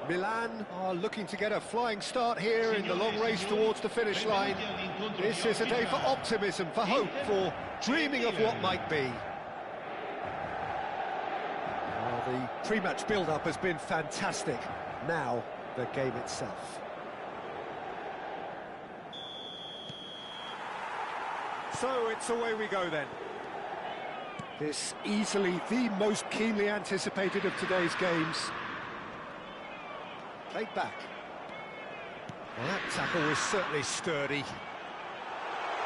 Milan are looking to get a flying start here in the long race towards the finish line. This is a day for optimism, for hope, for dreaming of what might be. Well, the pre-match build-up has been fantastic. Now, the game itself. So it's away we go then. This easily the most keenly anticipated of today's games. Played back. Well, that tackle was certainly sturdy.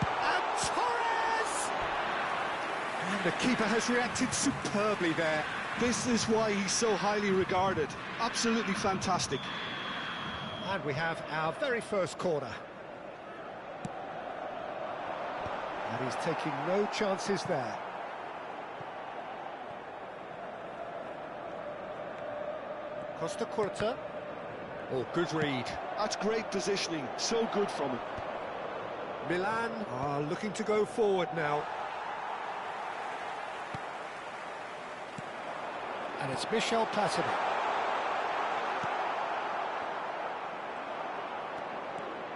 And Torres! And the keeper has reacted superbly there. This is why he's so highly regarded. Absolutely fantastic. And we have our very first corner. And he's taking no chances there. Costa Curta. Oh, good read. That's great positioning. So good from him. Milan are looking to go forward now. And it's Michel Platini.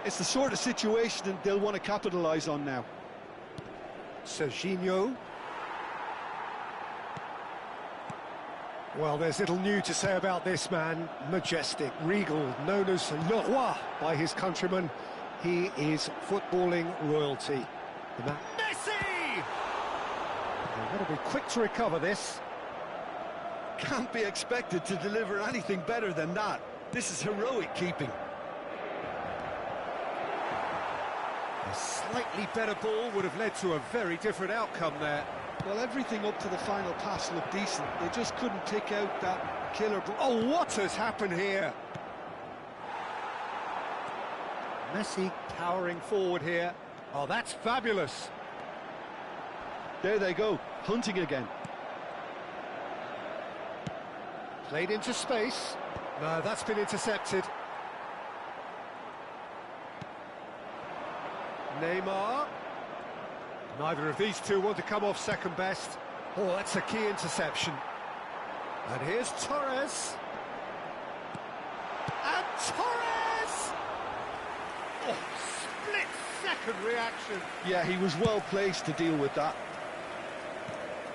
It's the sort of situation that they'll want to capitalise on now. Serginho. Well, there's little new to say about this man. Majestic, regal, known as Le Roi by his countrymen. He is footballing royalty. Messi! They've got to be quick to recover this. Can't be expected to deliver anything better than that. This is heroic keeping. A slightly better ball would have led to a very different outcome there. Well, everything up to the final pass looked decent. They just couldn't pick out that killer ball. Oh, what has happened here? Messi powering forward here. Oh, that's fabulous. There they go, hunting again. Played into space. No, that's been intercepted. Neymar. Neither of these two want to come off second best. Oh, that's a key interception. And here's Torres. And Torres! Oh, split-second reaction. Yeah, he was well placed to deal with that.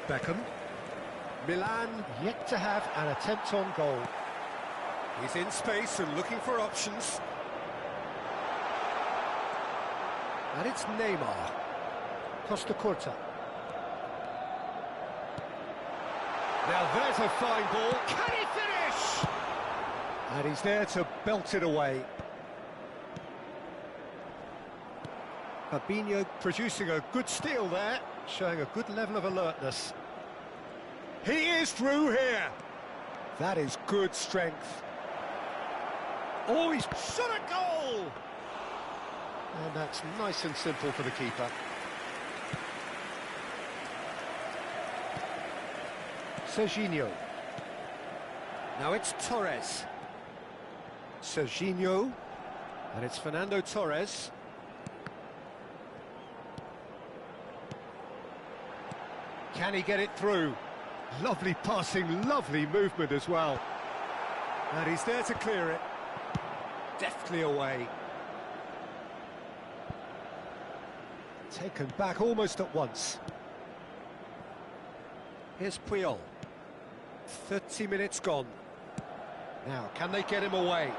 Beckham. Milan yet to have an attempt on goal. He's in space and looking for options. And it's Neymar. Costa Curta. Now there's a fine ball. Can he finish? And he's there to belt it away. Fabinho producing a good steal there, showing a good level of alertness. He is through here. That is good strength. Oh, he's shot a goal! And that's nice and simple for the keeper. Serginho. Now it's Torres. Serginho. And it's Fernando Torres. Can he get it through? Lovely passing, lovely movement as well. And he's there to clear it. Deftly away. Taken back almost at once. Here's Puyol. 30 minutes gone. Now, can they get him away?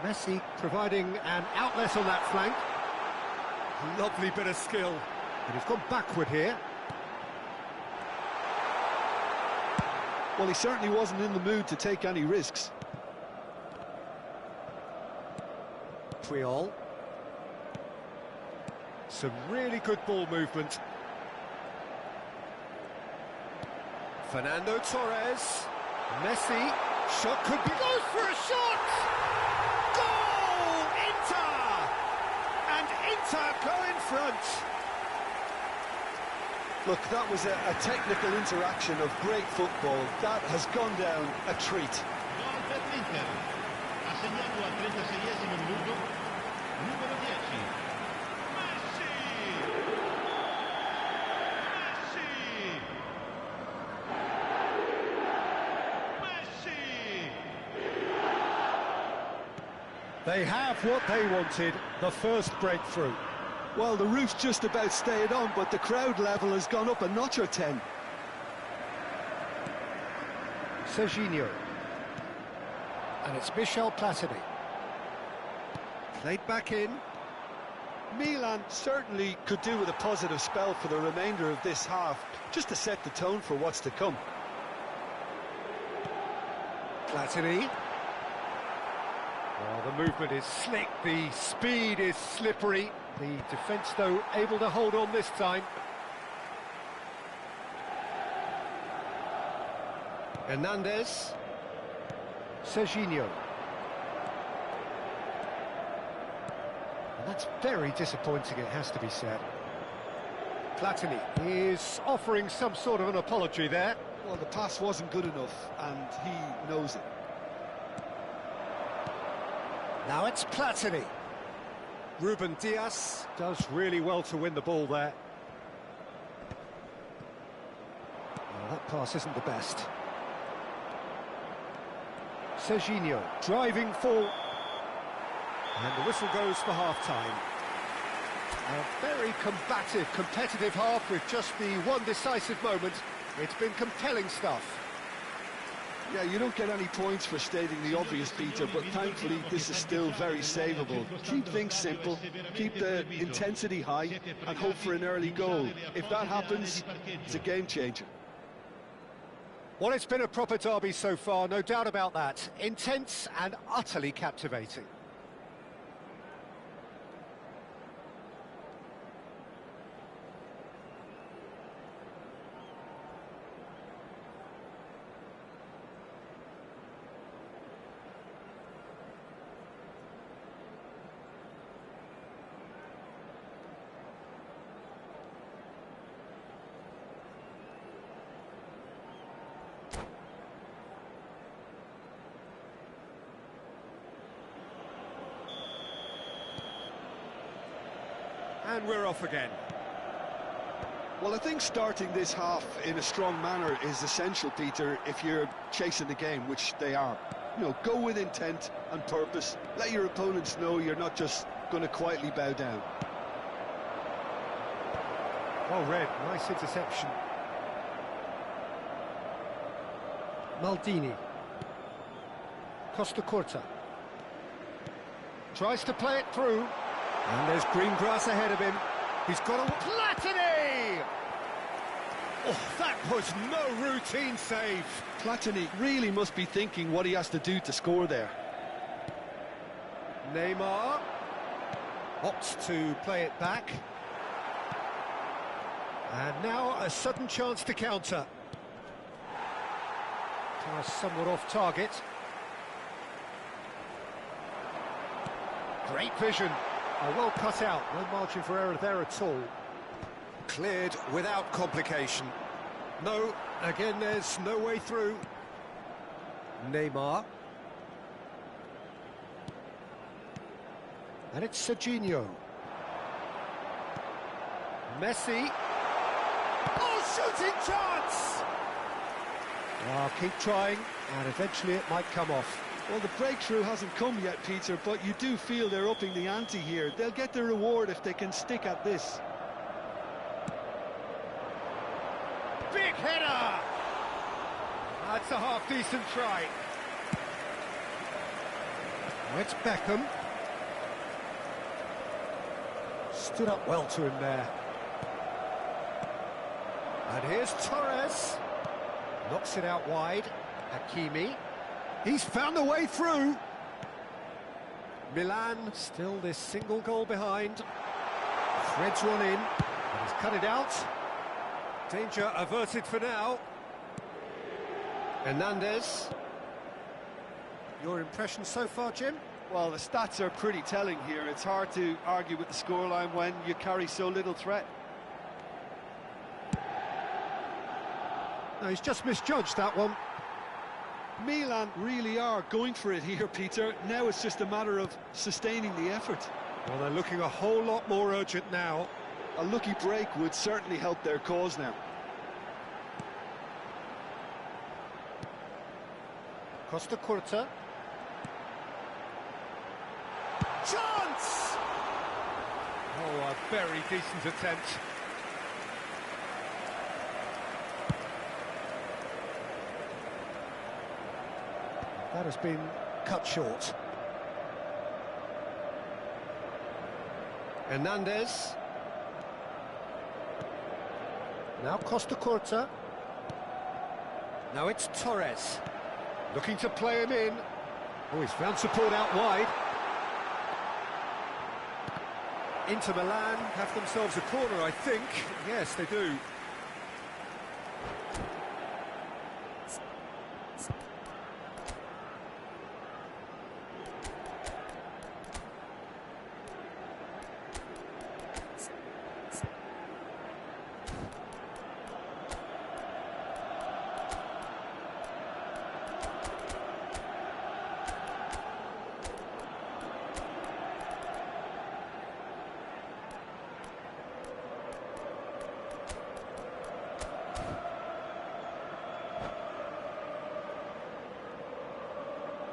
Messi providing an outlet on that flank. Lovely bit of skill. And he's gone backward here. Well, he certainly wasn't in the mood to take any risks. Puyol. Some really good ball movement. Fernando Torres. Messi. Shot could be... Goes for a shot! Goal! Inter! And Inter go in front. Look, that was a technical interaction of great football. That has gone down a treat. Gol per l'Inter. Ha segnato al 36esimo minuto numero 10. Messi! Messi! Messi! They have what they wanted, the first breakthrough. Well, the roof's just about stayed on, but the crowd level has gone up a notch or 10. Serginho. And it's Michel Platini. Played back in. Milan certainly could do with a positive spell for the remainder of this half, just to set the tone for what's to come. Platini. Well, the movement is slick, the speed is slippery. The defence, though, able to hold on this time. Hernandez. Serginho. And that's very disappointing, it has to be said. Platini is offering some sort of an apology there. Well, the pass wasn't good enough, and he knows it. Now it's Platini. Ruben Dias does really well to win the ball there. Well, that pass isn't the best. Serginho driving full. And the whistle goes for half-time. A very combative, competitive half with just the one decisive moment. It's been compelling stuff. Yeah, you don't get any points for stating the obvious, Peter, but thankfully this is still very savable. Keep things simple, keep the intensity high, and hope for an early goal. If that happens, it's a game changer. Well, it's been a proper derby so far, no doubt about that. Intense and utterly captivating. And we're off again. Well, I think starting this half in a strong manner is essential, Peter, if you're chasing the game, which they are. You know, go with intent and purpose. Let your opponents know you're not just going to quietly bow down. Well read, nice interception. Maldini. Costa Curta. Tries to play it through. And there's green grass ahead of him. He's got a... Platini! Oh, that was no routine save. Platini really must be thinking what he has to do to score there. Neymar opts to play it back. And now a sudden chance to counter. Pass somewhat off target. Great vision. Oh, well cut out, no margin for error there at all. Cleared without complication. No, again there's no way through. Neymar. And it's Serginho. Messi. Oh, shooting chance! Oh, keep trying, and eventually it might come off. Well, the breakthrough hasn't come yet, Peter, but you do feel they're upping the ante here. They'll get their reward if they can stick at this. Big header! That's a half-decent try. Oh, it's Beckham. Stood up well to him there. And here's Torres. Knocks it out wide. Hakimi. He's found a way through. Milan still this single goal behind. Threads one in. And he's cut it out. Danger averted for now. Hernandez. Your impression so far, Jim? Well, the stats are pretty telling here. It's hard to argue with the scoreline when you carry so little threat. No, he's just misjudged that one. Milan really are going for it here, Peter. Now it's just a matter of sustaining the effort. Well, they're looking a whole lot more urgent now. A lucky break would certainly help their cause now. Costa Curta. very decent attempt. That has been cut short. Hernandez. Now Costa Curta. Now it's Torres. Looking to play him in. Oh, he's found support out wide. Inter Milan have themselves a corner, I think. Yes, they do.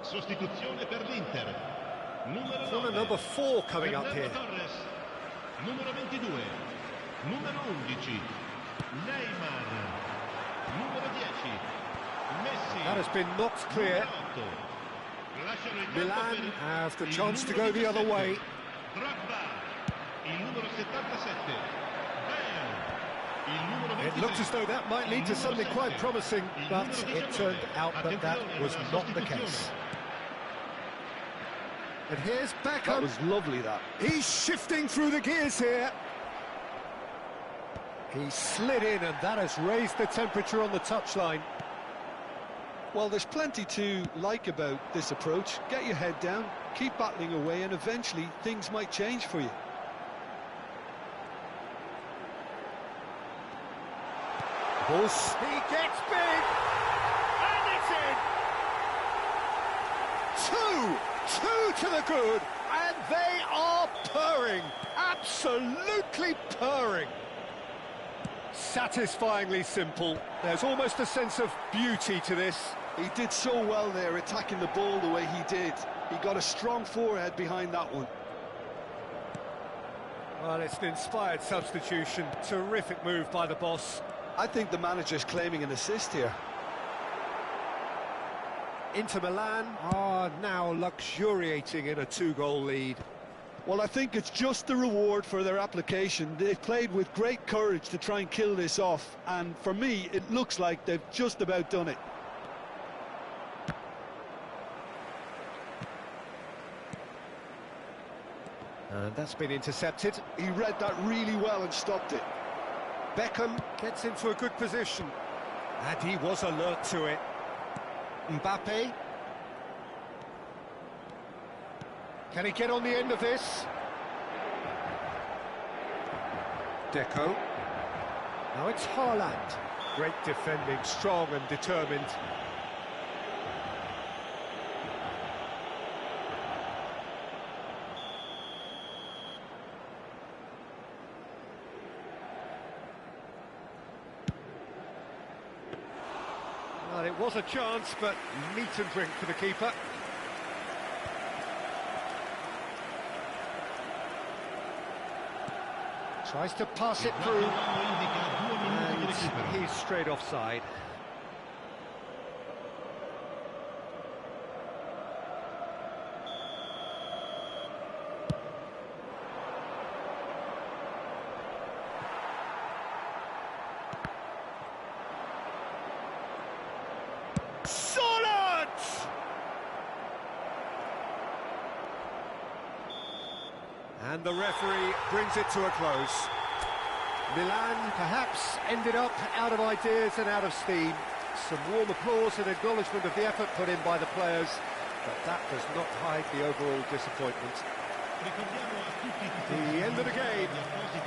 Sostituzione per l'Inter. Corner number 4 coming up here. Torres. Numero 22. Numero 11. Neymar. Numero 10. Messi. That has been knocked clear. Milan have the chance to go the other way. Drogba. Il numero 77. It looked as though that might lead to something quite promising, but it turned out that that was not the case. And here's Beckham. That was lovely, that. He's shifting through the gears here. He slid in, and that has raised the temperature on the touchline. Well, there's plenty to like about this approach. Get your head down, keep battling away, and eventually things might change for you. Bus. He gets big, and it's in. Two to the good, and they are purring, absolutely purring. Satisfyingly simple. There's almost a sense of beauty to this. He did so well there, attacking the ball the way he did. He got a strong forehead behind that one. Well, it's an inspired substitution. Terrific move by the boss. I think the manager's claiming an assist here. Inter Milan are now luxuriating in a 2-goal lead. Well, I think it's just the reward for their application. They've played with great courage to try and kill this off, and for me, it looks like they've just about done it. And that's been intercepted. He read that really well and stopped it. Beckham gets into a good position. And he was alert to it. Mbappe. Can he get on the end of this? Deco. Now it's Haaland. Great defending, strong and determined. Well, it was a chance, but meat and drink for the keeper. Tries to pass it through, and he's straight offside. Solid! And the referee brings it to a close. Milan perhaps ended up out of ideas and out of steam. Some warm applause and acknowledgement of the effort put in by the players, but that does not hide the overall disappointment. The end of the game.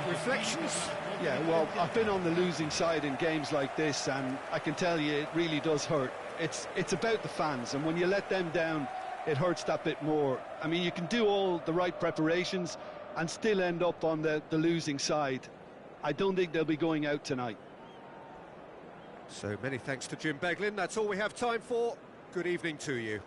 Reflections? Yeah, well, I've been on the losing side in games like this, and I can tell you it really does hurt. It's about the fans, and when you let them down, it hurts that bit more. I mean, you can do all the right preparations and still end up on the losing side. I don't think they'll be going out tonight. So many thanks to Jim Beglin. That's all we have time for. Good evening to you.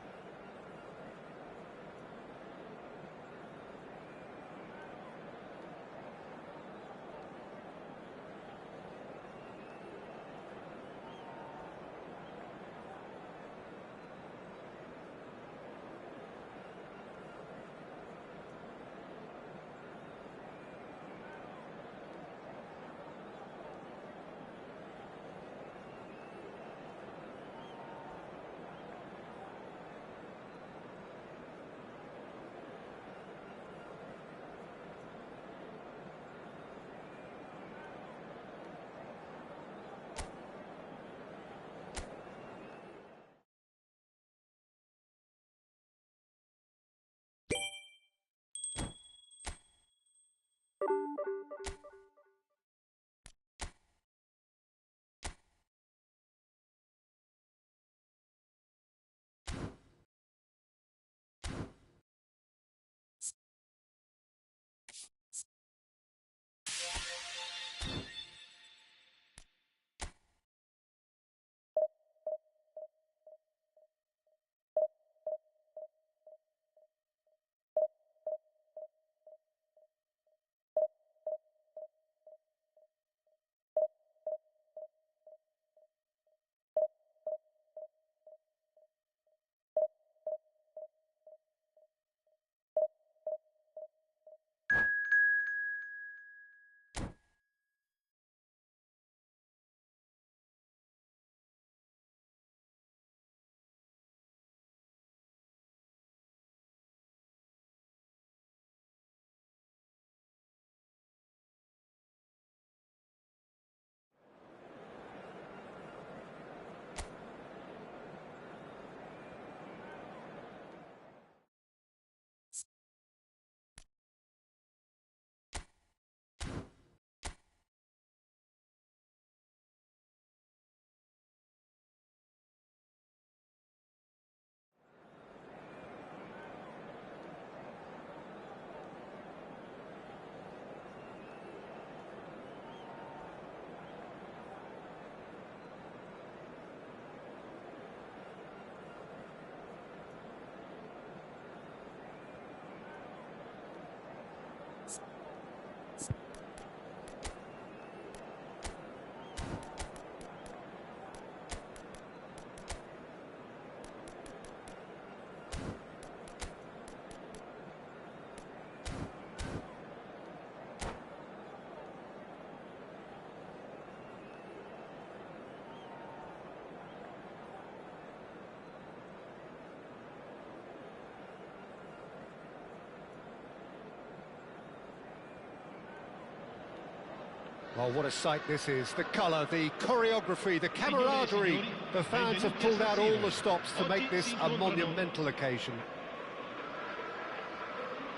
Well, what a sight this is. The colour, the choreography, the camaraderie. The fans have pulled out all the stops to make this a monumental occasion.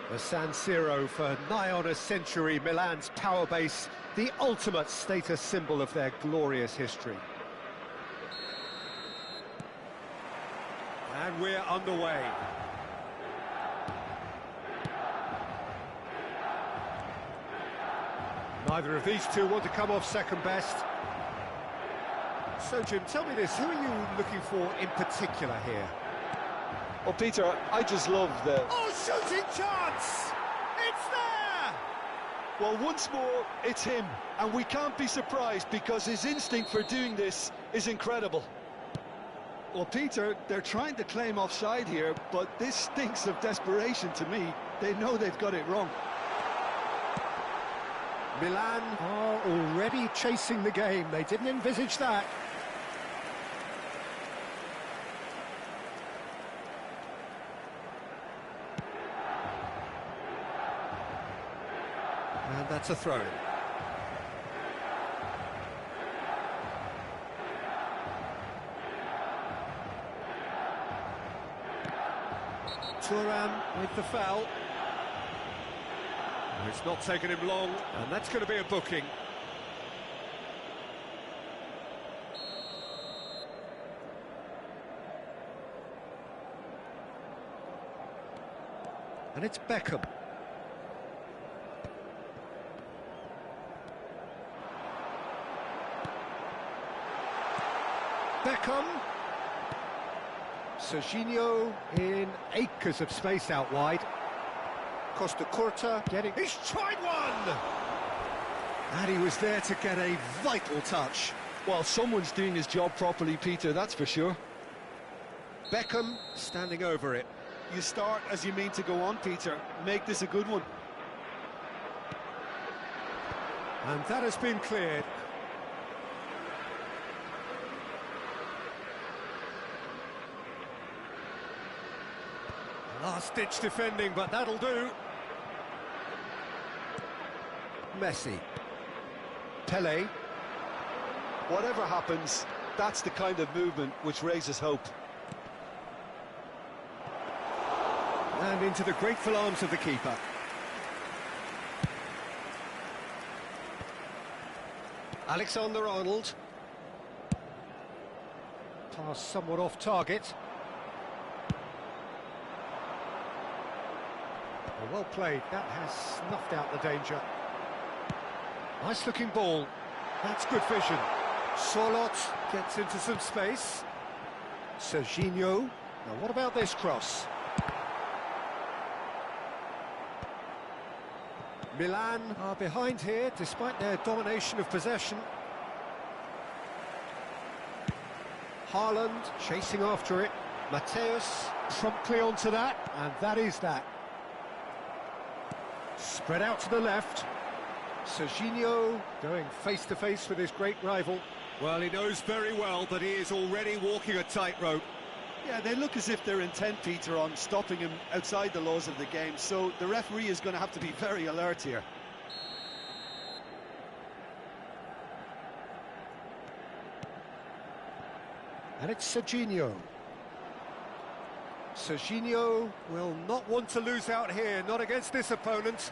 The San Siro for nigh on a century, Milan's power base, the ultimate status symbol of their glorious history. And we're underway. Neither of these two want to come off second best. So, Jim, tell me this, who are you looking for in particular here? Well, Peter, I just love the... Oh, shooting chance! It's there! Well, once more, it's him. And we can't be surprised because his instinct for doing this is incredible. Well, Peter, they're trying to claim offside here, but this stinks of desperation to me. They know they've got it wrong. Milan are already chasing the game. They didn't envisage that. And that's a throw-in. Thuram with the foul. It's not taken him long, and that's going to be a booking. And it's Beckham. Beckham. Serginho in acres of space out wide. Costa Curta getting... He's tried one! And he was there to get a vital touch. Well, someone's doing his job properly, Peter, that's for sure. Beckham standing over it. You start as you mean to go on, Peter. Make this a good one. And that has been cleared. Last-ditch defending, but that'll do. Messi. Pele. Whatever happens, that's the kind of movement which raises hope. And into the grateful arms of the keeper. Alexander-Arnold. Pass somewhat off target. Well played, that has snuffed out the danger. Nice looking ball, that's good vision. Solot gets into some space. Serginho, now what about this cross? Milan are behind here, despite their domination of possession. Haaland chasing after it. Mateus promptly onto that, and that is that. Spread out to the left. Serginho going face-to-face with his great rival. Well, he knows very well that he is already walking a tightrope. Yeah, they look as if they're intent, Peter, on stopping him outside the laws of the game, so the referee is going to have to be very alert here. And it's Serginho. Serginho will not want to lose out here, not against this opponent.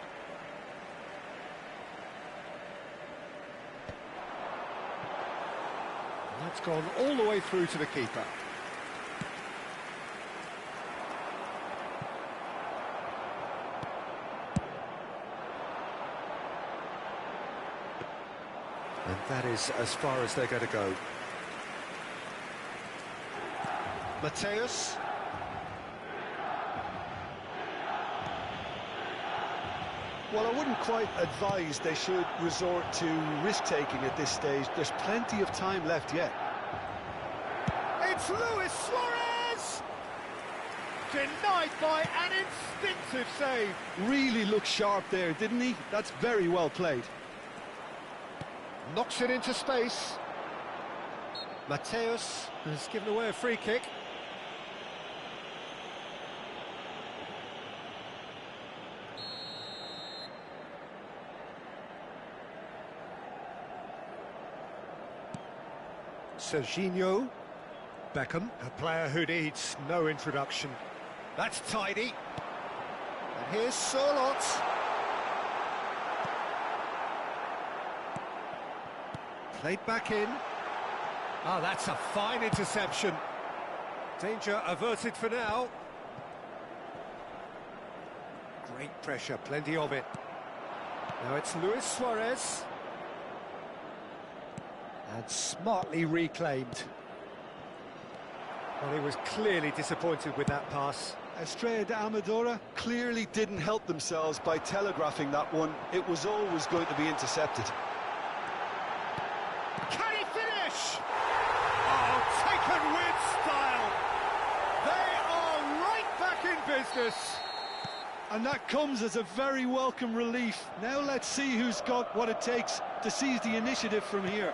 And that's gone all the way through to the keeper. And that is as far as they're going to go. Mateus. Well, I wouldn't quite advise they should resort to risk-taking at this stage. There's plenty of time left yet. It's Luis Suarez! Denied by an instinctive save. Really looked sharp there, didn't he? That's very well played. Knocks it into space. Mateus has given away a free kick. Serginho. Beckham, a player who needs no introduction. That's tidy. And here's Solot. Played back in. Ah, that's a fine interception. Danger averted for now. Great pressure, plenty of it. Now it's Luis Suarez. And smartly reclaimed. Well, he was clearly disappointed with that pass. Estrella de Amadora clearly didn't help themselves by telegraphing that one. It was always going to be intercepted. Can he finish? Oh, taken with style. They are right back in business. And that comes as a very welcome relief. Now let's see who's got what it takes to seize the initiative from here.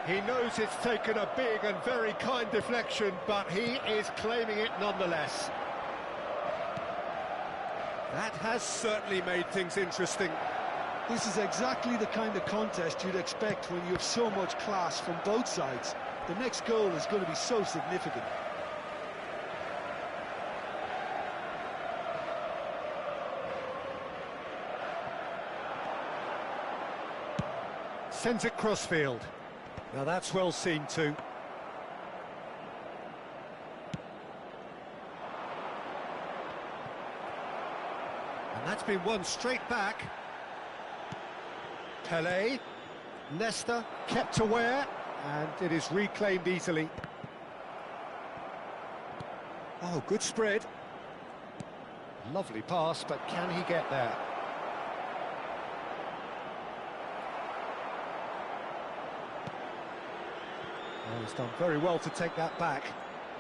He knows it's taken a big and very kind deflection, but he is claiming it nonetheless. That has certainly made things interesting. This is exactly the kind of contest you'd expect when you have so much class from both sides. The next goal is going to be so significant. Sends it crossfield. Now that's well seen too. And that's been won straight back. Pelé, Nesta kept aware, and it is reclaimed easily. Oh, good spread. Lovely pass, but can he get there? Well, he's done very well to take that back.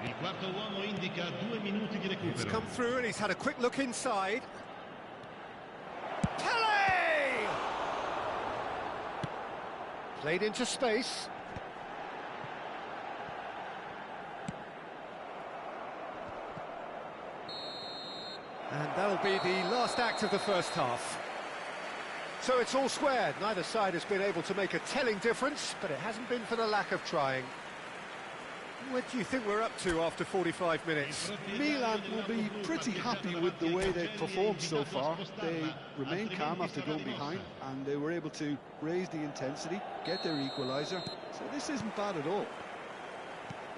Il quarto uomo indica 2 minuti di It's recupero. come through and he's had a quick look inside. Pelé! Played into space. And that'll be the last act of the first half. So it's all squared. Neither side has been able to make a telling difference, but it hasn't been for the lack of trying. What do you think we're up to after 45 minutes? Milan will be pretty happy with the way they've performed so far. They remained calm after going behind, and they were able to raise the intensity, get their equaliser. So this isn't bad at all.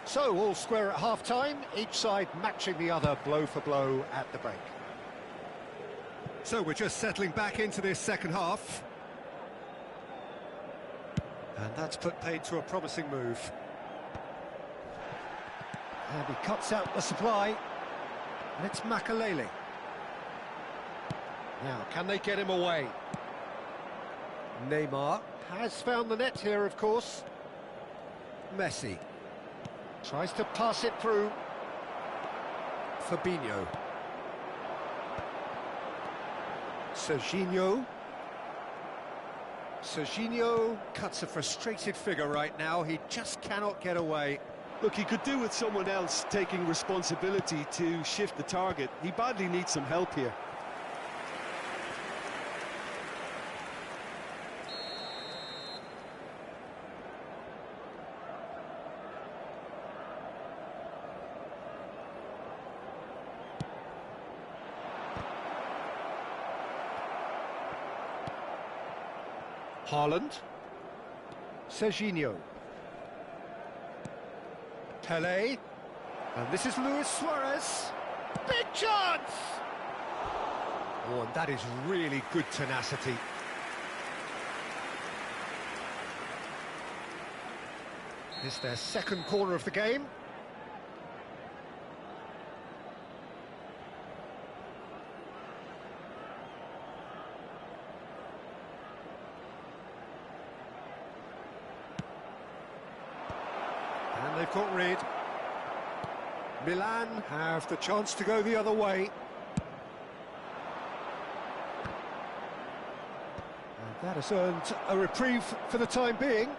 So, all square at half-time, each side matching the other blow for blow at the break. So we're just settling back into this second half. And that's put paid to a promising move. And he cuts out the supply. And it's Makalele. Now, can they get him away? Neymar has found the net here, of course. Messi tries to pass it through. Fabinho. Serginho. Serginho cuts a frustrated figure right now. He just cannot get away. Look, he could do with someone else taking responsibility to shift the target. He badly needs some help here. Haaland. Serginho. Pelé. And this is Luis Suarez. Big chance! Oh, and that is really good tenacity. It's their second corner of the game. And they've got rid. Milan have the chance to go the other way. And that has earned a reprieve for the time being.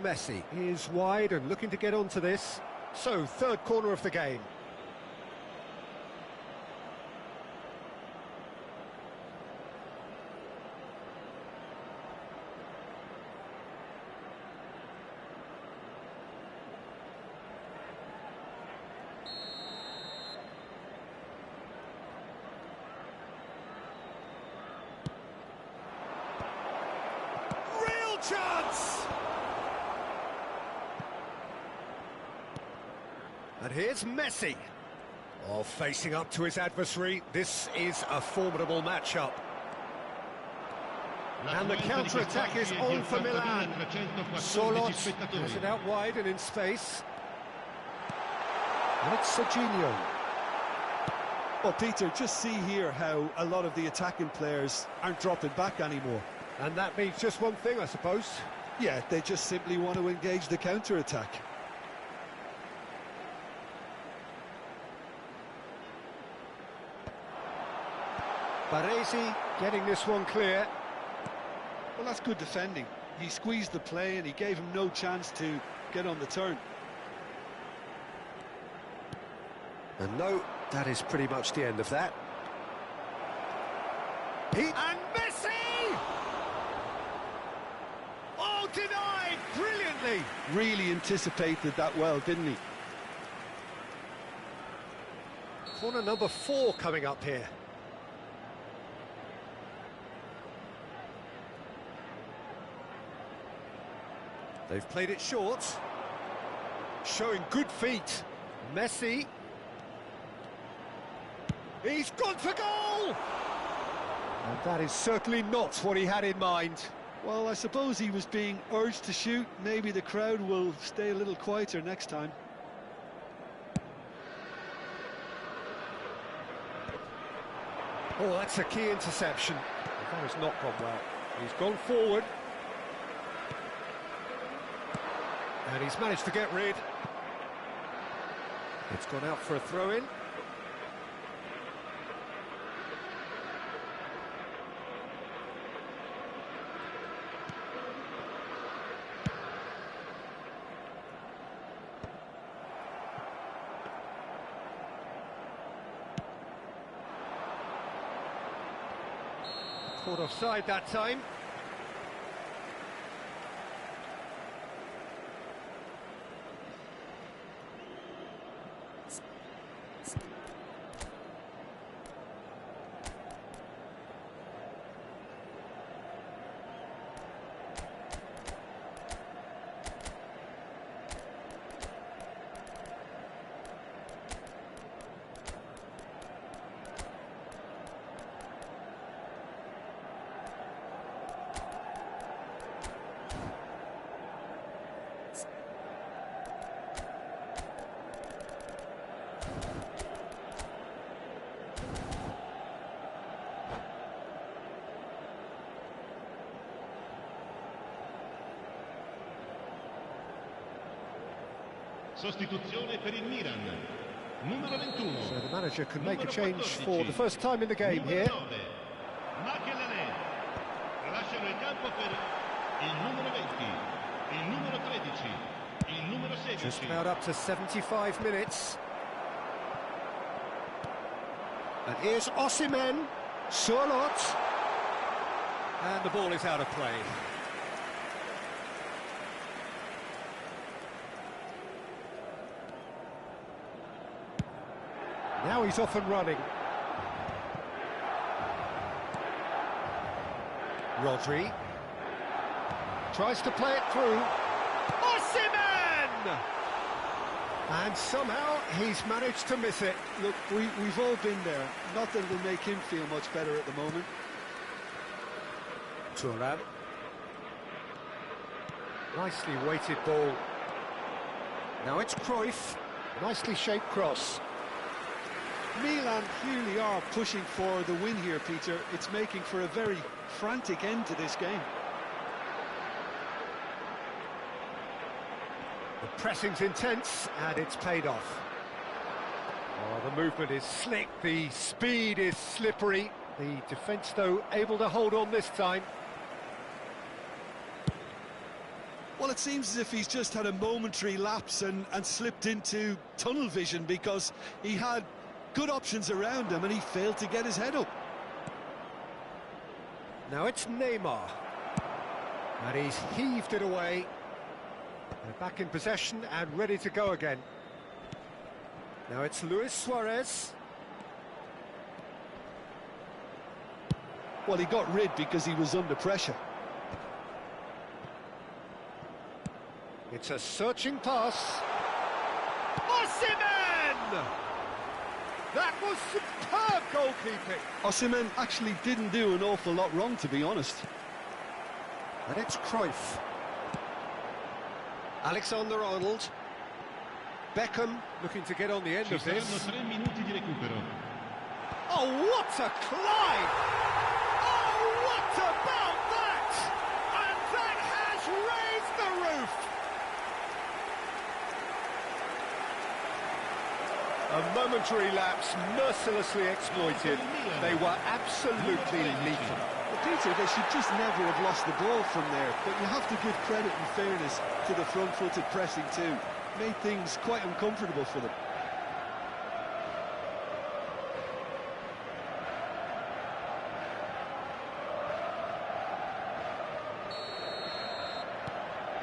Messi is wide and looking to get onto this. So, third corner of the game. Chance! And here's Messi. Oh, facing up to his adversary. This is a formidable matchup. And the counter-attack is on for Milan. Solot has it out wide and in space. And it's Serginho. Well, Peter, just see here how a lot of the attacking players aren't dropping back anymore. And that means just one thing, I suppose. Yeah, they just simply want to engage the counter-attack. Baresi getting this one clear. Well, that's good defending. He squeezed the play and he gave him no chance to get on the turn. And no, that is pretty much the end of that. And Messi! Oh, denied brilliantly! Really anticipated that well, didn't he? Corner number 4 coming up here. They've played it short. Showing good feet. Messi. He's gone for goal! And that is certainly not what he had in mind. Well, I suppose he was being urged to shoot. Maybe the crowd will stay a little quieter next time. Oh, that's a key interception. That has not gone well. He's gone forward. And he's managed to get rid. It's gone out for a throw-in. Caught offside that time. Sostituzione per il Milan. Numero 21. So the manager can make a Numero change 14. for the first time in the game Numero here. 9. Makelele. Lasciano il campo per il numero 20, il numero 13, il numero 16. Just about up to 75 minutes. And here's Osimhen, Surlot, and the ball is out of play. Now he's off and running. Rodri tries to play it through. Osimhen! And somehow he's managed to miss it. Look, we've all been there. Not that it'll make him feel much better at the moment. Thuram. Nicely weighted ball. Now it's Cruyff. Nicely shaped cross. Milan really are pushing for the win here, Peter. It's making for a very frantic end to this game. The pressing's intense, and it's paid off. Oh, the movement is slick, the speed is slippery. The defence, though, able to hold on this time. Well, it seems as if he's just had a momentary lapse and slipped into tunnel vision, because he had good options around him and he failed to get his head up. Now it's Neymar. And he's heaved it away. They're back in possession and ready to go again. Now it's Luis Suarez. Well, he got rid because he was under pressure. It's a searching pass. Osimhen! That was superb goalkeeping. Osimhen actually didn't do an awful lot wrong, to be honest. And it's Cruyff. Alexander-Arnold. Beckham looking to get on the end Ci of saranno this. 3 minuti di recupero. Oh, what a climb! Oh, what about that? And that has raised the roof! A momentary lapse, mercilessly exploited. They were absolutely lethal. But Peter, they should just never have lost the ball from there, but you have to give credit and fairness to the front-footed pressing too. Made things quite uncomfortable for them.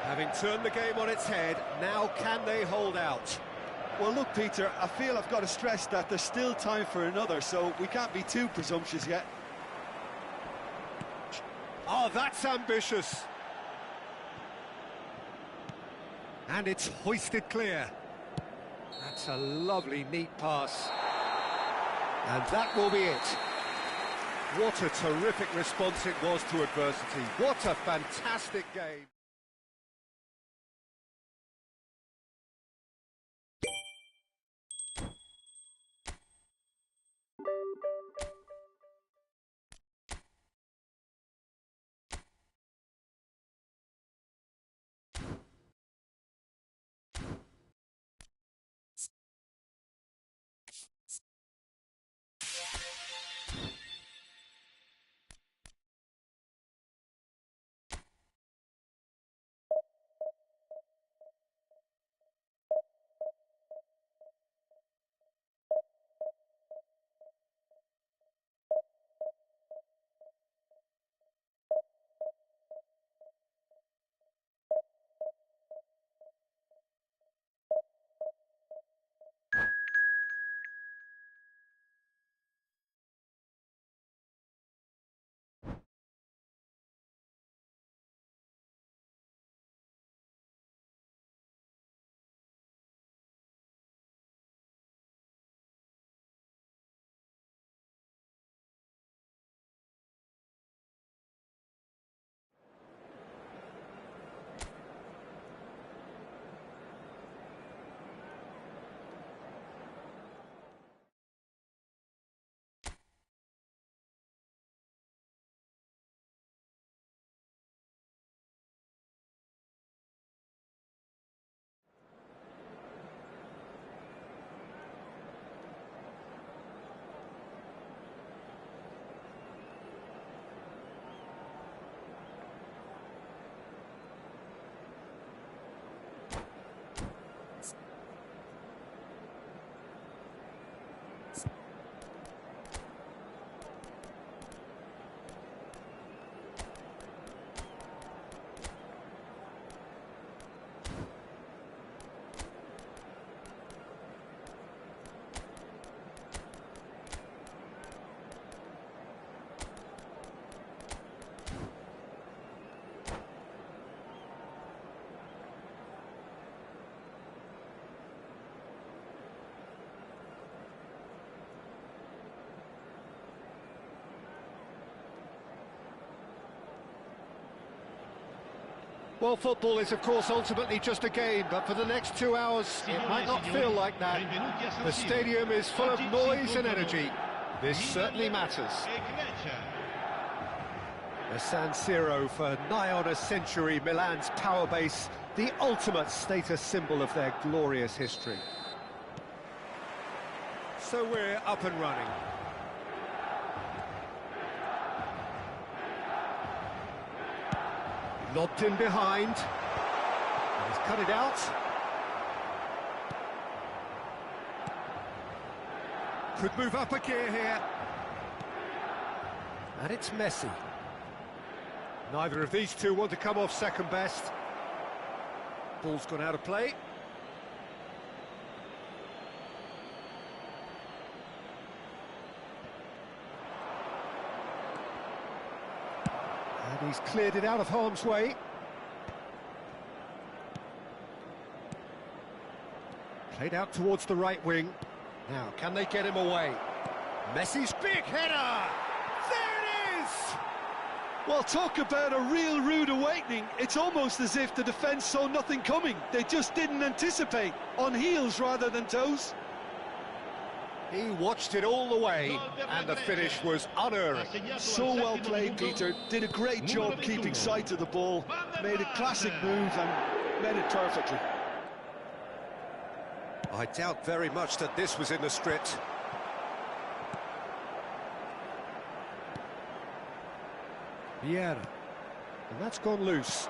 Having turned the game on its head, now can they hold out? Well, look, Peter, I feel I've got to stress that there's still time for another, so we can't be too presumptuous yet. Oh, that's ambitious. And it's hoisted clear. That's a lovely, neat pass. And that will be it. What a terrific response it was to adversity. What a fantastic game. Well, football is, of course, ultimately just a game, but for the next 2 hours, it might not feel like that. The stadium is full of noise and energy. This certainly matters. The San Siro, for nigh on a century, Milan's power base, the ultimate status symbol of their glorious history. So we're up and running. Lobbed in behind. He's cut it out. Could move up a gear here. And it's Messi. Neither of these two want to come off second best. Ball's gone out of play. And he's cleared it out of harm's way. Played out towards the right wing. Now, can they get him away? Messi's big header! There it is! Well, talk about a real rude awakening. It's almost as if the defence saw nothing coming. They just didn't anticipate. On heels rather than toes. He watched it all the way, and the finish was unerring. So well played, Peter. Did a great job keeping sight of the ball. Made a classic move and made it perfectly. I doubt very much that this was in the script. Vieira. And that's gone loose.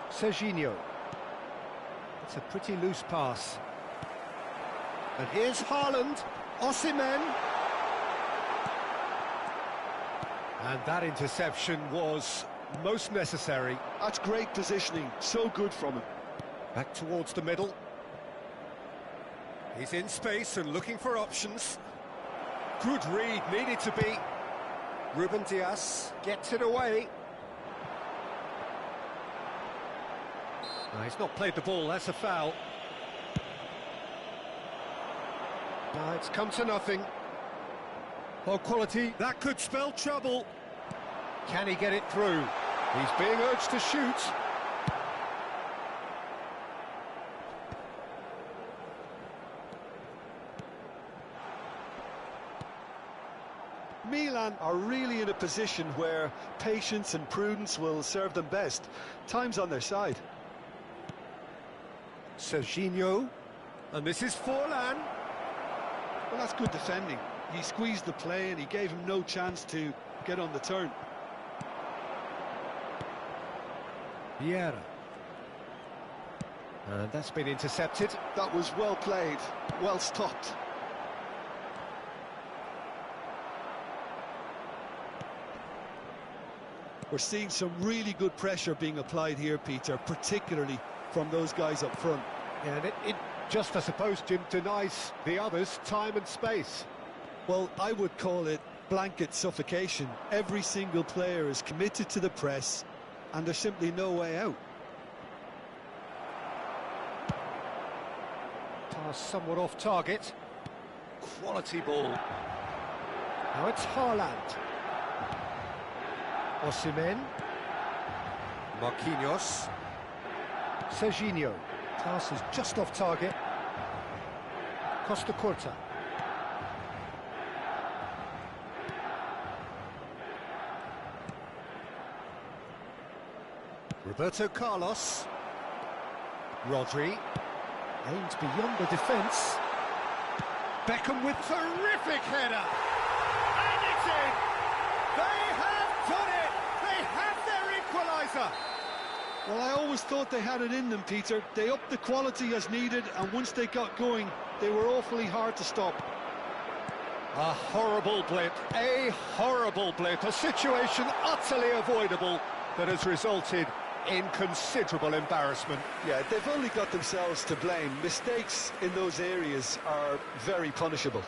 Serginho. It's a pretty loose pass. And here's Haaland. Osimhen. And that interception was most necessary. That's great positioning. So good from him. Back towards the middle. He's in space and looking for options. Good read, needed to be. Ruben Dias gets it away. No, he's not played the ball, that's a foul. No, it's come to nothing. Low quality, that could spell trouble. Can he get it through? He's being urged to shoot. Milan are really in a position where patience and prudence will serve them best. Time's on their side. Serginho, and this is Forlan. Well, that's good defending. He squeezed the play and he gave him no chance to get on the turn. Vieira. And that's been intercepted. That was well played, well stopped. We're seeing some really good pressure being applied here, Peter, particularly from those guys up front. Yeah, and it just, I suppose, Jim, denies the others time and space. Well, I would call it blanket suffocation. Every single player is committed to the press, and there's simply no way out. Pass somewhat off target. Quality ball. Now it's Haaland. Osimhen. Marquinhos. Serginho. Pass is just off target. Costa Curta. Roberto Carlos. Rodri. Aimed beyond the defence. Beckham with terrific header. And it's in! They have done it! They have their equaliser! Well, I always thought they had it in them, Peter. They upped the quality as needed, and once they got going, they were awfully hard to stop. A horrible blip, a situation utterly avoidable that has resulted in considerable embarrassment. Yeah, they've only got themselves to blame. Mistakes in those areas are very punishable.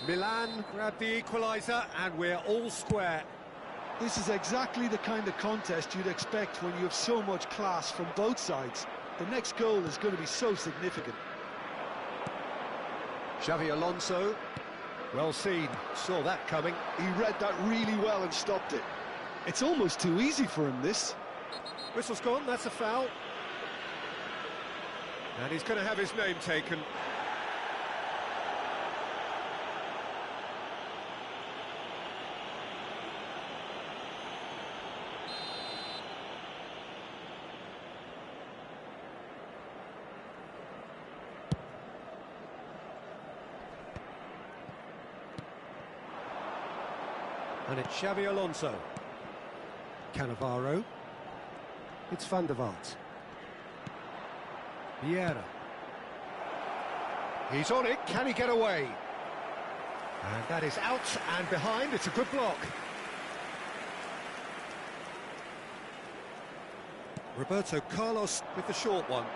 Milan grabbed the equaliser and we're all square. This is exactly the kind of contest you'd expect when you have so much class from both sides. The next goal is going to be so significant. Xavi Alonso. Well seen, saw that coming. He read that really well and stopped it. It's almost too easy for him, this. Whistle's gone, that's a foul. And he's going to have his name taken. And it's Xavi Alonso. Cannavaro. It's Van der Vaart. Vieira. He's on it, can he get away? And that is out and behind, it's a good block. Roberto Carlos with the short one.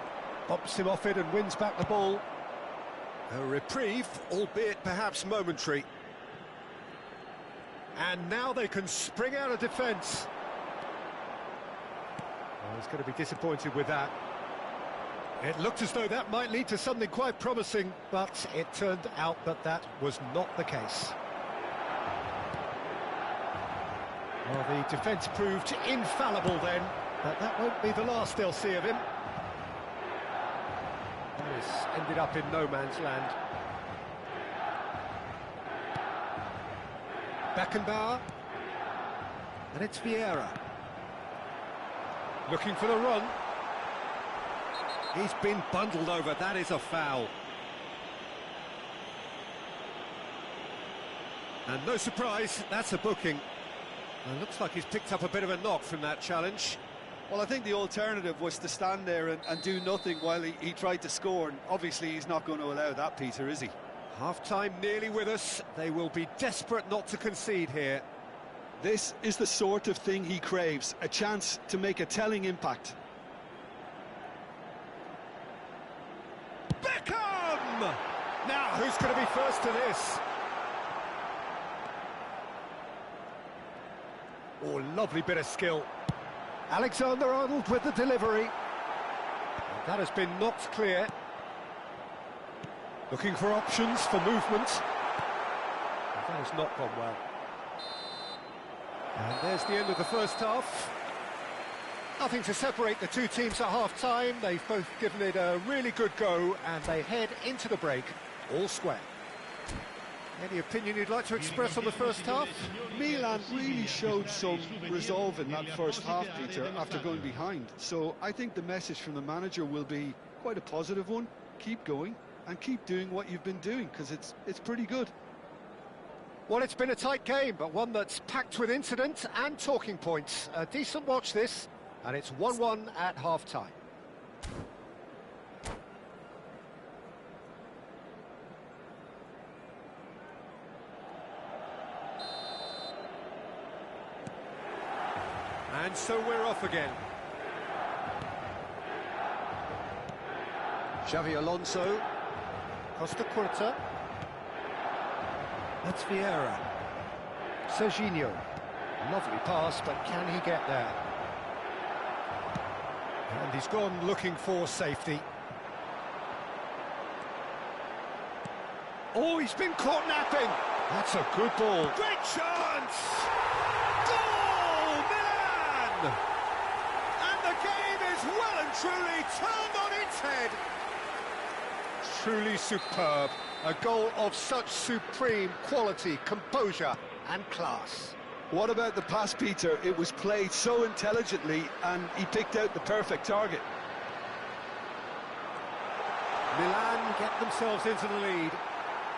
Bops him off it and wins back the ball. A reprieve, albeit perhaps momentary. And now they can spring out of defence. Oh, he's going to be disappointed with that. It looked as though that might lead to something quite promising, but it turned out that that was not the case. Well, the defence proved infallible then, but that won't be the last they'll see of him. This ended up in no man's land. Beckenbauer, and it's Vieira. Looking for the run. He's been bundled over, that is a foul. And no surprise, that's a booking. And looks like he's picked up a bit of a knock from that challenge. Well, I think the alternative was to stand there and do nothing while he tried to score, and obviously he's not going to allow that, Peter, is he? Half-time nearly with us. They will be desperate not to concede here. This is the sort of thing he craves, a chance to make a telling impact. Beckham! Now, who's going to be first to this? Oh, lovely bit of skill. Alexander-Arnold with the delivery. And that has been knocked clear. Looking for options for movement. That has not gone well. And there's the end of the first half. Nothing to separate the two teams at half-time. They've both given it a really good go, and they head into the break all square. Any opinion you'd like to express on the first half? Milan really showed some resolve in that first half, Peter, after going behind. So I think the message from the manager will be quite a positive one. Keep going and keep doing what you've been doing, because it's pretty good. Well, it's been a tight game, but one that's packed with incident and talking points. A decent watch this, and it's 1-1 at half-time. And so we're off again. Xavi Alonso. Costa Curta. That's Vieira. Serginho. Lovely pass, but can he get there? And he's gone looking for safety. Oh, he's been caught napping. That's a good ball. Great chance! Goal, Milan! And the game is well and truly turned on its head. Truly superb. A goal of such supreme quality, composure and class. What about the pass, Peter? It was played so intelligently and he picked out the perfect target. Milan get themselves into the lead.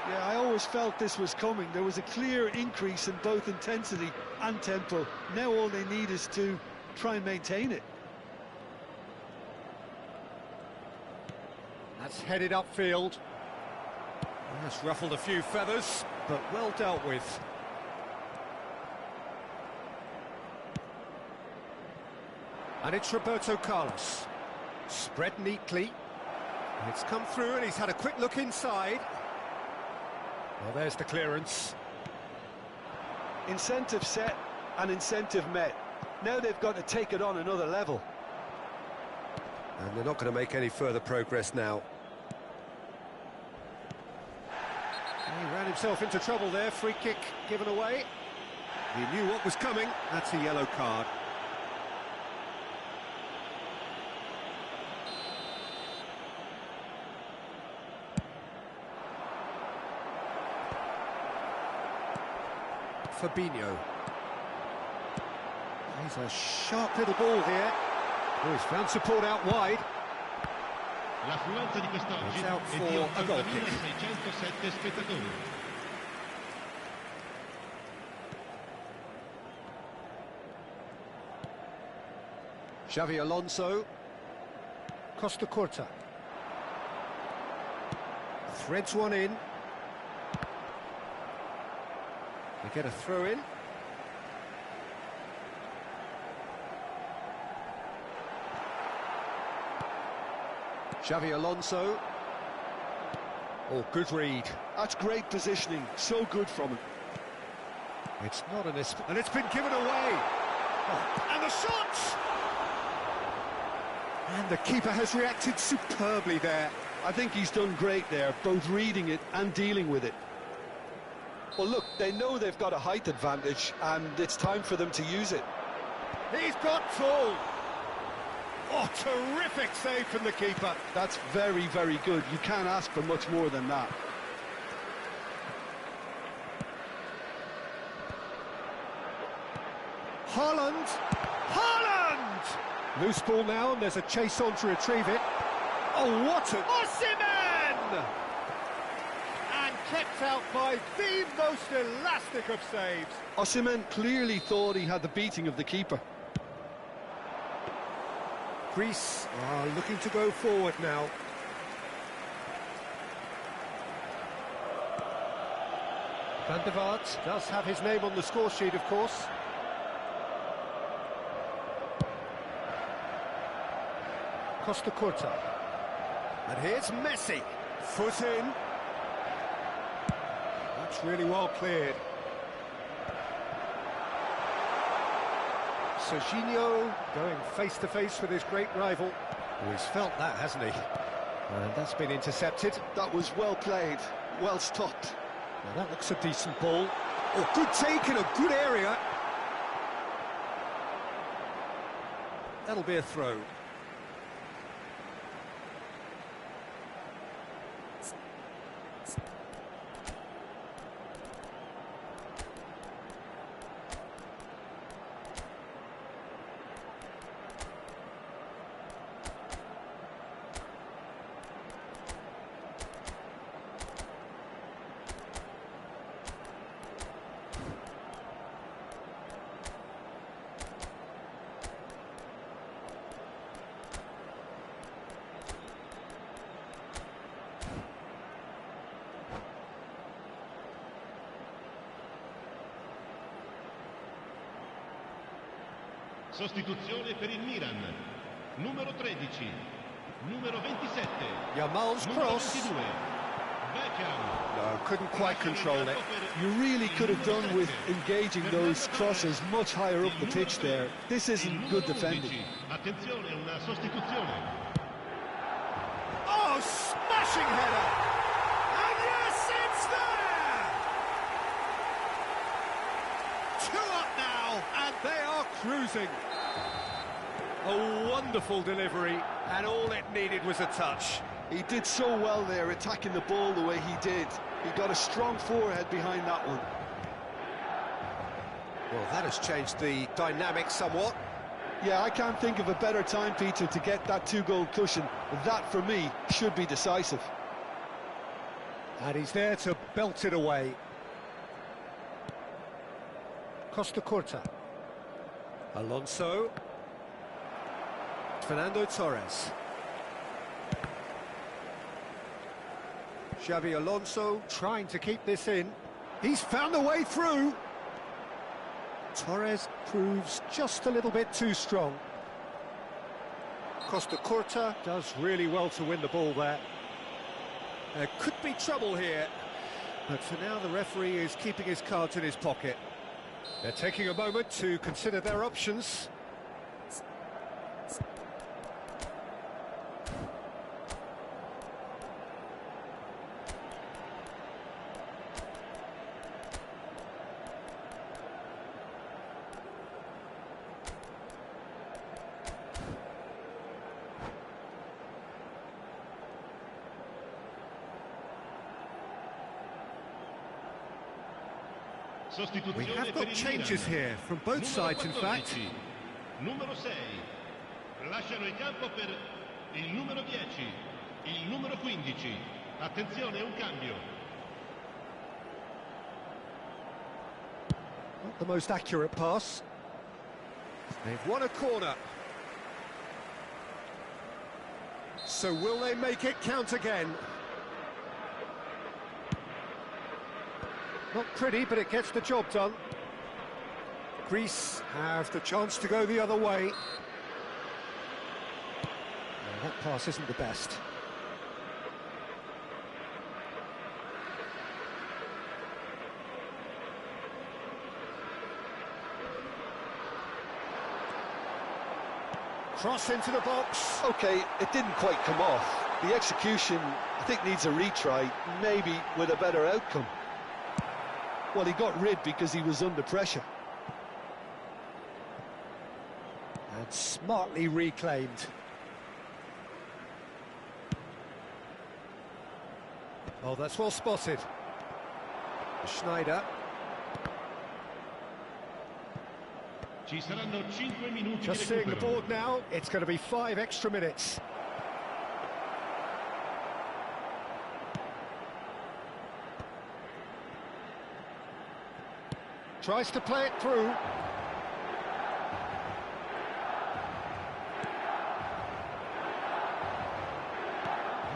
Yeah, I always felt this was coming. There was a clear increase in both intensity and tempo. Now all they need is to try and maintain it. That's headed upfield. That's ruffled a few feathers, but well dealt with. And it's Roberto Carlos. Spread neatly. It's come through and he's had a quick look inside. Well, there's the clearance. Incentive set and incentive met. Now they've got to take it on another level. And they're not going to make any further progress now. He ran himself into trouble there. Free kick given away. He knew what was coming. That's a yellow card. Fabinho. He's a sharp little ball here. Oh, he's found support out wide. L'affluenza di quest'oggi It's out è for di a goal kick. 80.607 spettatori. Xavi Alonso. Costa Curta. Threads one in. They get a throw in. Xavi Alonso. Oh, good read. That's great positioning, so good from him. It's not an and it's been given away. Oh, and the shot! And the keeper has reacted superbly there. I think he's done great there, both reading it and dealing with it. Well, look, they know they've got a height advantage, and it's time for them to use it. He's got full. Oh, terrific save from the keeper. That's very, very good. You can't ask for much more than that. Haaland! Haaland! Loose ball now, and there's a chase on to retrieve it. Oh, what a... Osimhen! And kept out by the most elastic of saves. Osimhen clearly thought he had the beating of the keeper. Greece are looking to go forward now. Van der Vaart does have his name on the score sheet, of course. Costa Curta. And here's Messi. Foot in. That's really well cleared. Serginho going face-to-face with his great rival. Oh, he's felt that, hasn't he? And that's been intercepted. That was well played, well stopped. Now that looks a decent ball. Oh, good take in a good area. That'll be a throw. Sostituzione per il Milan. Numero 13, numero 27, Yamal's numero cross. 22. Beckham. No, couldn't quite control it. You really could have done with engaging those crosses much higher up the pitch there. This isn't good defending. Attenzione, una sostituzione. Oh, smashing header! And yes, it's there! 2 up now, and they are cruising. A wonderful delivery, and all it needed was a touch. He did so well there, attacking the ball the way he did. He got a strong forehead behind that one. Well, that has changed the dynamic somewhat. Yeah, I can't think of a better time, Peter, to get that 2-goal cushion. That, for me, should be decisive. And he's there to belt it away. Costa Curta. Alonso. Fernando Torres. Xavi Alonso trying to keep this in. He's found a way through. Torres proves just a little bit too strong. Costa Curta does really well to win the ball there. There could be trouble here, but for now the referee is keeping his cards in his pocket. They're taking a moment to consider their options. We have got changes here from both sides, in fact. Numero 6. Lasciano il campo per il numero 10, il numero 15. Attenzione, un cambio. Not the most accurate pass. They've won a corner. So will they make it count again? Not pretty, but it gets the job done. Greece have the chance to go the other way. No, that pass isn't the best. Cross into the box. Okay, it didn't quite come off. The execution, I think, needs a retry, maybe with a better outcome. Well, he got rid because he was under pressure. And smartly reclaimed. Oh, that's well spotted. Schneider. Ci saranno 5 minuti Just di seeing the recupero. board now, it's going to be 5 extra minutes. Tries to play it through.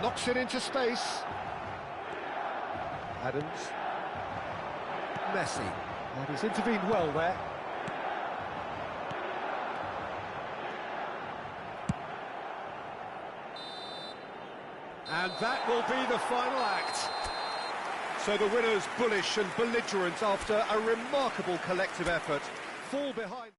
Knocks it into space. Adams. Messi. And he's intervened well there. And that will be the final act. So the winners, bullish and belligerent after a remarkable collective effort, fall behind.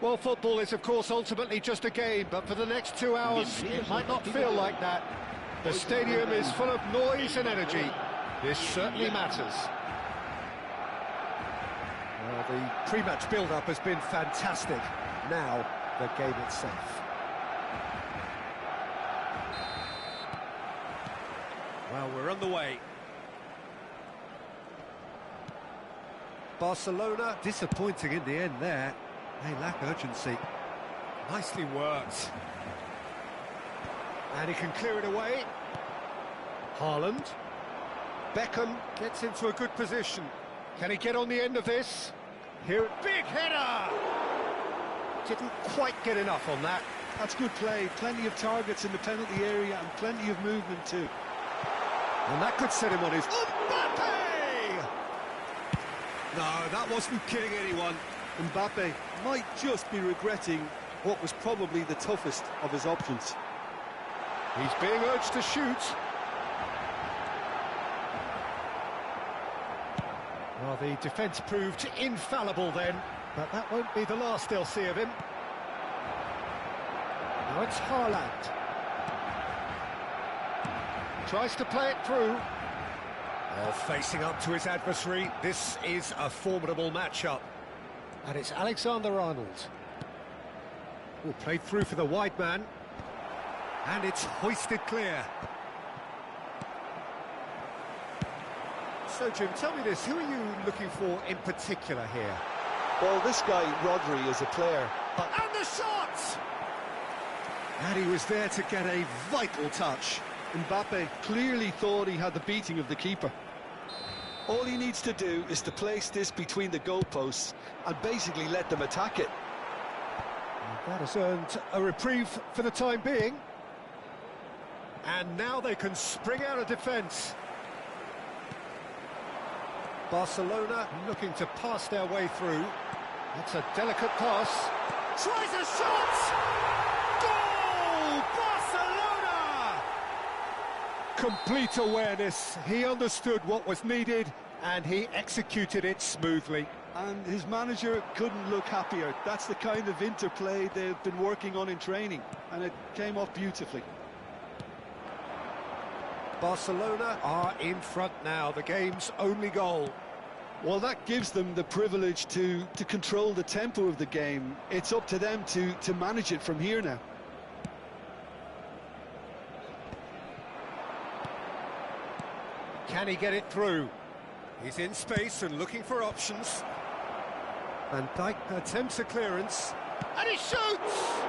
Well, football is, of course, ultimately just a game, but for the next 2 hours, it might not feel like that. The stadium is full of noise and energy. This certainly matters. Well, the pre-match build-up has been fantastic. Now, the game itself. Well, we're on the way. Barcelona disappointing in the end there. They lack urgency. Nicely worked. And he can clear it away. Haaland. Beckham gets into a good position. Can he get on the end of this? Here, big header! Didn't quite get enough on that. That's good play. Plenty of targets in the penalty area and plenty of movement too. And that could set him on his... Mbappe! No, that wasn't kidding anyone. Mbappe might just be regretting what was probably the toughest of his options. He's being urged to shoot. Well, the defence proved infallible then, but that won't be the last they'll see of him. Now it's Haaland. Tries to play it through. Well, facing up to his adversary, this is a formidable matchup. And it's Alexander-Arnold. Oh, played through for the wide man. And it's hoisted clear. So, Jim, tell me this, who are you looking for in particular here? Well, this guy, Rodri, is a player. And the shot! And he was there to get a vital touch. Mbappe clearly thought he had the beating of the keeper. All he needs to do is to place this between the goalposts and basically let them attack it. And that has earned a reprieve for the time being. And now they can spring out of defence. Barcelona looking to pass their way through. That's a delicate pass. Tries a shot! Goal! Barcelona! Complete awareness. He understood what was needed and he executed it smoothly. And his manager couldn't look happier. That's the kind of interplay they've been working on in training, and it came off beautifully. Barcelona are in front now, the game's only goal. Well, that gives them the privilege to control the tempo of the game. It's up to them to manage it from here now. Can he get it through? He's in space and looking for options. Van Dijk attempts a clearance. And he shoots!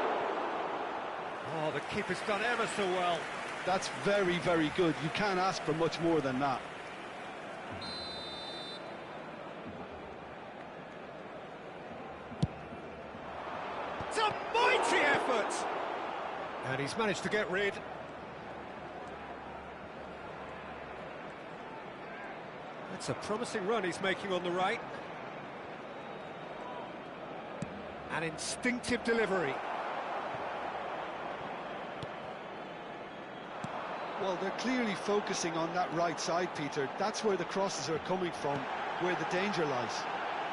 Oh, the keeper's done ever so well. That's very, very good. You can't ask for much more than that. It's a mighty effort! And he's managed to get rid. That's a promising run he's making on the right. An instinctive delivery. Well, they're clearly focusing on that right side, Peter. That's where the crosses are coming from, where the danger lies.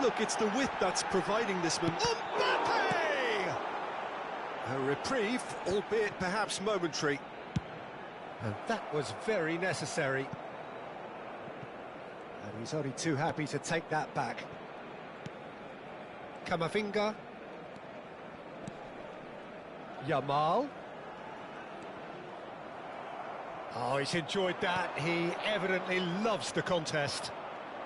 Look, it's the width that's providing this momentum. Mbappe! A reprieve, albeit perhaps momentary. And that was very necessary. And he's only too happy to take that back. Camavinga. Yamal. Oh, he's enjoyed that. He evidently loves the contest.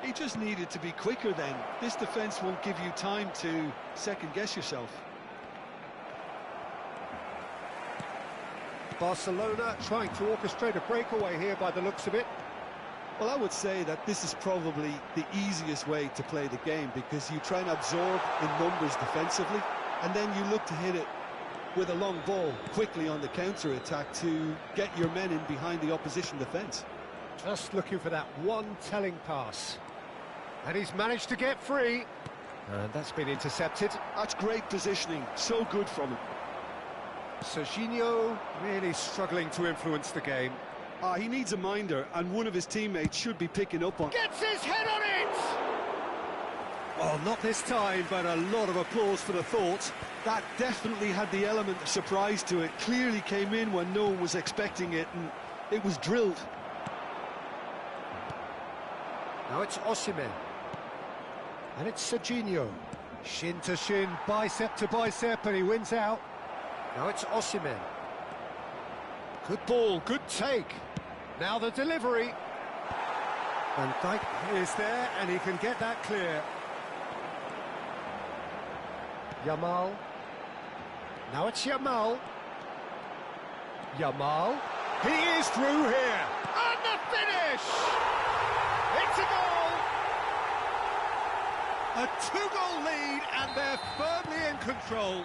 He just needed to be quicker then. This defence won't give you time to second-guess yourself. Barcelona trying to orchestrate a breakaway here by the looks of it. Well, I would say that this is probably the easiest way to play the game, because you try and absorb in numbers defensively, and then you look to hit it with a long ball quickly on the counter-attack to get your men in behind the opposition defence. Just looking for that one telling pass. And he's managed to get free. And that's been intercepted. That's great positioning, so good from him. Serginho really struggling to influence the game. He needs a minder, and one of his teammates should be picking up on. Gets his head on it! Well, not this time, but a lot of applause for the thought. That definitely had the element of surprise to it. Clearly came in when no one was expecting it, and it was drilled. Now it's Osimhen. And it's Serginho. Shin to shin, bicep to bicep, and he wins out. Now it's Osimhen. Good ball, good take. Now the delivery. Van Dijk is there, and he can get that clear. Yamal. Now it's Yamal. Yamal. He is through here. And the finish! It's a goal! A two-goal lead, and they're firmly in control.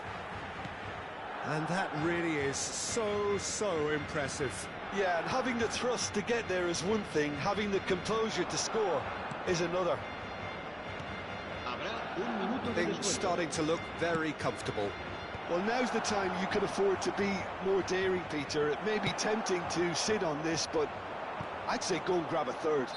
And that really is so impressive. Yeah, and having the thrust to get there is one thing, having the composure to score is another. Things starting to look very comfortable. Well, now's the time you can afford to be more daring, Peter. It may be tempting to sit on this, but I'd say go and grab a third.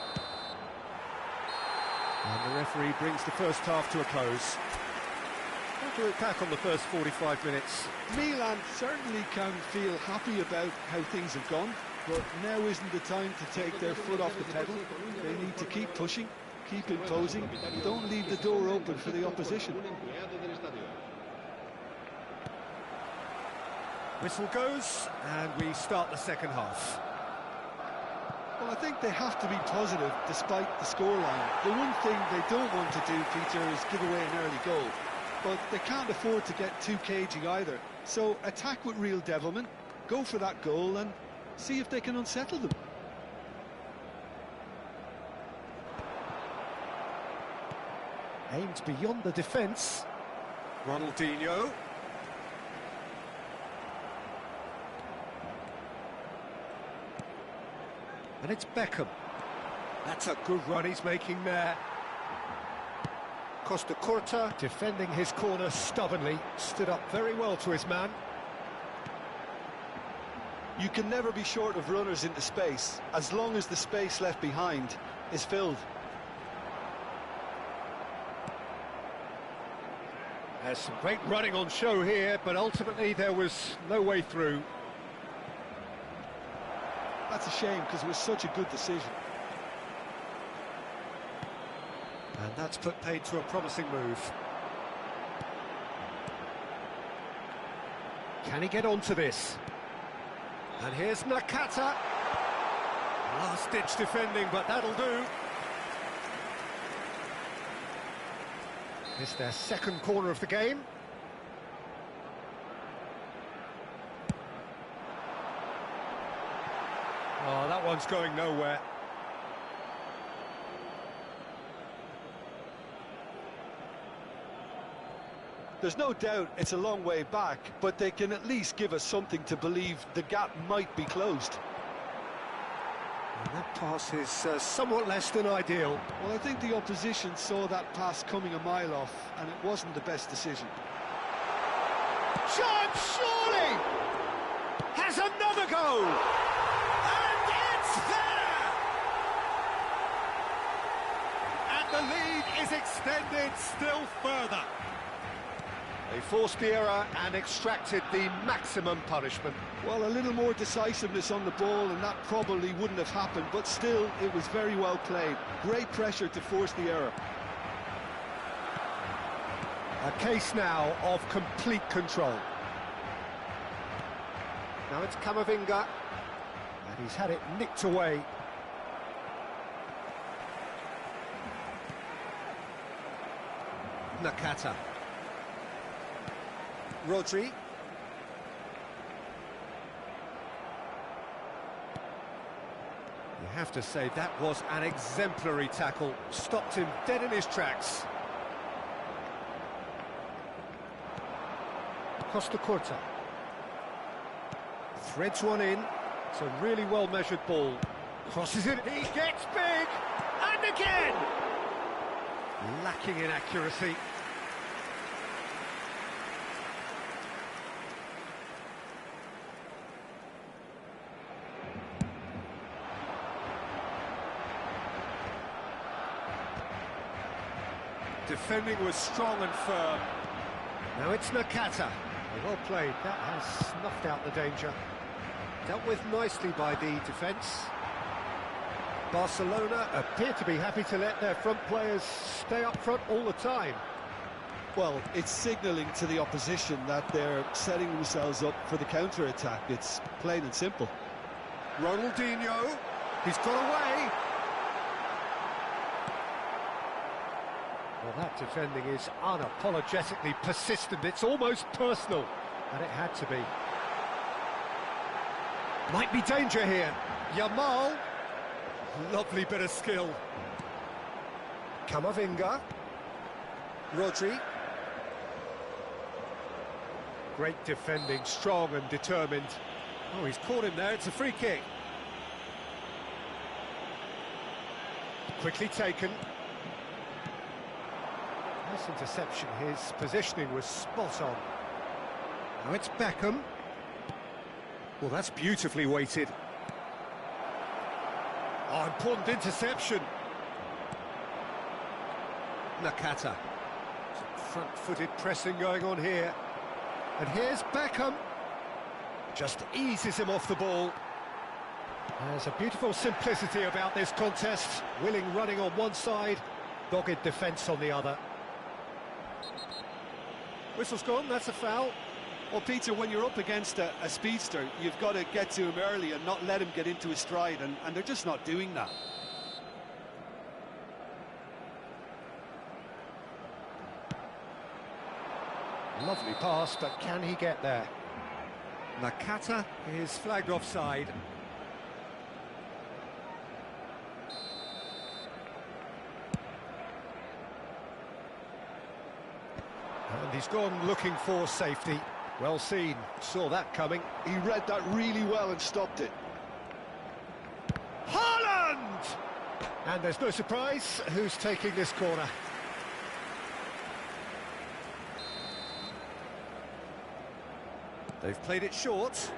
And the referee brings the first half to a close. How do it back on the first 45 minutes? Milan certainly can feel happy about how things have gone, but now isn't the time to take their foot off the pedal. They need to keep pushing, keep imposing, don't leave the door open for the opposition. Whistle goes, and we start the second half. Well, I think they have to be positive despite the scoreline. The one thing they don't want to do, Peter, is give away an early goal. But they can't afford to get too cagey either. So attack with real devilment, go for that goal and see if they can unsettle them. Aimed beyond the defence. Ronaldinho. And it's Beckham. That's a good run he's making there. Costa Curta defending his corner stubbornly, stood up very well to his man. You can never be short of runners into space, as long as the space left behind is filled. There's some great running on show here, but ultimately there was no way through. That's a shame, because it was such a good decision. And that's put paid to a promising move. Can he get onto this? And here's Nakata. Last-ditch defending, but that'll do. It's their second corner of the game. Oh, that one's going nowhere. There's no doubt it's a long way back, but they can at least give us something to believe the gap might be closed. And that pass is somewhat less than ideal. Well, I think the opposition saw that pass coming a mile off, and it wasn't the best decision. Chance, surely! Has another go! And it's there! And the lead is extended still further. They forced the error and extracted the maximum punishment. Well, a little more decisiveness on the ball and that probably wouldn't have happened, but still, it was very well played. Great pressure to force the error. A case now of complete control. Now it's Camavinga, and he's had it nicked away. Nakata. Rodri. You have to say that was an exemplary tackle. Stopped him dead in his tracks. Costa Curta. Threads one in. It's a really well-measured ball. Crosses it. He gets big! And again! Lacking in accuracy. Defending was strong and firm. Now it's Nakata. Well played. That has snuffed out the danger. Dealt with nicely by the defence. Barcelona a appear to be happy to let their front players stay up front all the time. Well, it's signalling to the opposition that they're setting themselves up for the counter-attack. It's plain and simple. Ronaldinho, he's got away. Well, that defending is unapologetically persistent. It's almost personal, and it had to be. Might be danger here. Yamal, lovely bit of skill. Camavinga, Rodri. Great defending, strong and determined. Oh, he's caught him there, it's a free kick. Quickly taken. Nice interception, his positioning was spot on. Now it's Beckham. Well, that's beautifully weighted. Oh, important interception. Nakata. Some front-footed pressing going on here. And here's Beckham. Just eases him off the ball. There's a beautiful simplicity about this contest. Willing running on one side, dogged defence on the other. Whistle's gone, that's a foul. Well, Peter, when you're up against a speedster, you've got to get to him early and not let him get into his stride, and they're just not doing that. Lovely pass, but can he get there? Nakata is flagged offside. And he's gone looking for safety. Well seen, saw that coming. He read that really well and stopped it. Haaland! And there's no surprise who's taking this corner. They've played it short.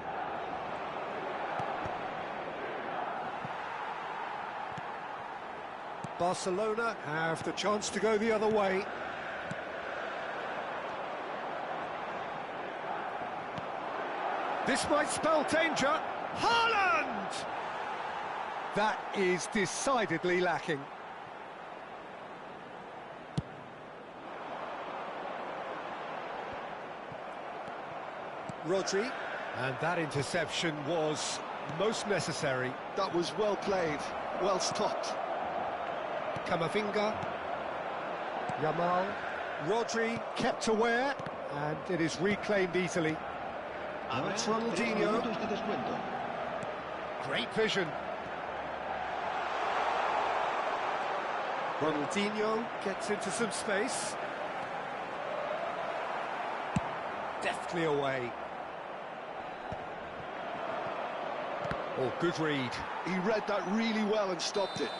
Barcelona have the chance to go the other way. This might spell danger. Haaland! That is decidedly lacking. Rodri, and that interception was most necessary. That was well played, well stopped. Camavinga, Yamal, Rodri kept aware, and it is reclaimed easily. Now it's Ronaldinho. Great vision. Ronaldinho gets into some space. Deftly away. Oh, good read. He read that really well and stopped it.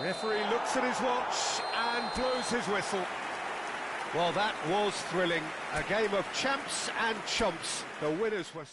Referee looks at his watch and blows his whistle. Well, that was thrilling. A game of champs and chumps. The winners were...